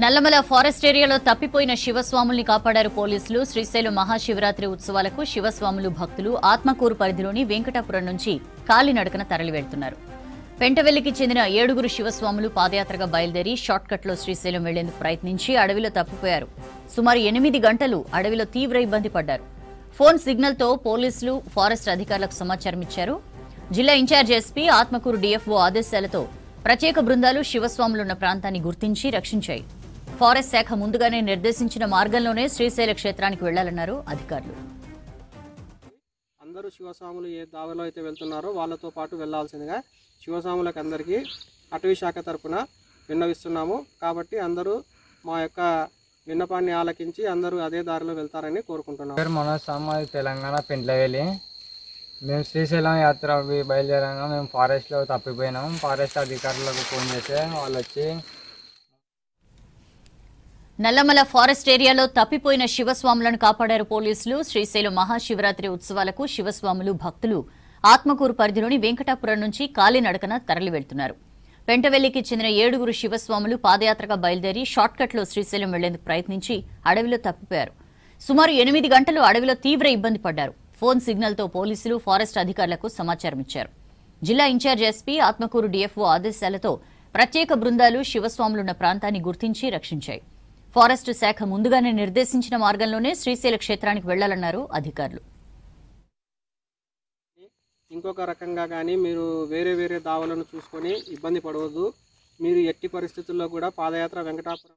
Nallamala forest ఏరియాలో తప్పిపోయిన శివస్వాముల్ని కాపాడారు పోలీసులు. శ్రీశైలం మహాశివరాత్రి ఉత్సవాలకు శివస్వాములు భక్తులు ఆత్మకూరు పరిధిలోని వెంకటాపురం నుంచి కాలినడకన తరలి వెళ్తున్నారు. పెంటవెల్లికి చెందిన 7 శివస్వాములు పాదయాత్రగా బయలుదేరి షార్ట్కట్లో శ్రీశైలం వెళ్లేందుకు ప్రయత్నించి అడవిలో తప్పిపోయారు. సుమారు 8 గంటలు అడవిలో తీవ్ర ఇబ్బంది పడ్డారు. ఫోన్ సిగ్నల్తో పోలీసులు ఫారెస్ట్ అధికారులకు సమాచారం ఇచ్చారు. జిల్లా ఇన్ఛార్జ్ ఎస్పీ ఆత్మకూరు డీఎఫ్ఓ ఆదేశాలతో ప్రత్యేక బృందాలు శివస్వాములున్న ప్రాంతాన్ని గుర్తించి రక్షించాయి. ఫారెస్ట్ శాఖ ముందుగానే నిర్దేశించిన మార్గంలోనే శ్రీశైల క్షేత్రానికి వెళ్లాలన్నారు అధికారులు. అందరూ శివస్వాములు ఏ దావలో అయితే వెళ్తున్నారో వాళ్ళతో పాటు వెళ్లాల్సిందిగా శివస్వాములకు అందరికీ అటవీ శాఖ తరఫున విన్నవిస్తున్నాము. కాబట్టి అందరూ మా యొక్క విన్నపాన్ని ఆలకించి అందరూ అదే దారిలో వెళ్తారని కోరుకుంటున్నాము. మనోజ్ సామాది తెలంగాణ పెంట్లవెల్లి. మేము శ్రీశైలం యాత్ర బయలుదేరాక మేము ఫారెస్ట్లో తప్పిపోయినాం. ఫారెస్ట్ అధికారులకు ఫోన్ చేస్తే వాళ్ళు వచ్చి నల్లమల ఫారెస్ట్ ఏరియాలో తప్పిపోయిన శివస్వాములను కాపాడారు పోలీసులు. శ్రీశైలం మహాశివరాత్రి ఉత్సవాలకు శివస్వాములు భక్తులు ఆత్మకూరు పరిధిలోని వెంకటాపురం నుంచి కాలినడకన తరలి వెళ్తున్నారు. పెంటవెల్లికి చెందిన 7 శివస్వాములు పాదయాత్రగా బయలుదేరి షార్ట్కట్లో శ్రీశైలం వెళ్లేందుకు ప్రయత్నించి అడవిలో తప్పిపోయారు. సుమారు 8 గంటలు అడవిలో తీవ్ర ఇబ్బంది పడ్డారు. ఫోన్ సిగ్నల్తో పోలీసులు ఫారెస్ట్ అధికారులకు సమాచారం ఇచ్చారు. జిల్లా ఇన్ఛార్జ్ ఎస్పీ ఆత్మకూరు డీఎఫ్ఓ ఆదేశాలతో ప్రత్యేక బృందాలు శివస్వాములున్న ప్రాంతాన్ని గుర్తించి రక్షించాయి. ఫారెస్ట్ శాఖ ముందుగానే నిర్దేశించిన మార్గంలోనే శ్రీశైల క్షేత్రానికి వెళ్లాలన్నారు అధికారులు. ఇంకొక రకంగా కానీ మీరు వేరే దావలను చూసుకొని ఇబ్బంది పడవద్దు. మీరు ఎట్టి పరిస్థితుల్లో కూడా పాదయాత్ర వెంకటాపురం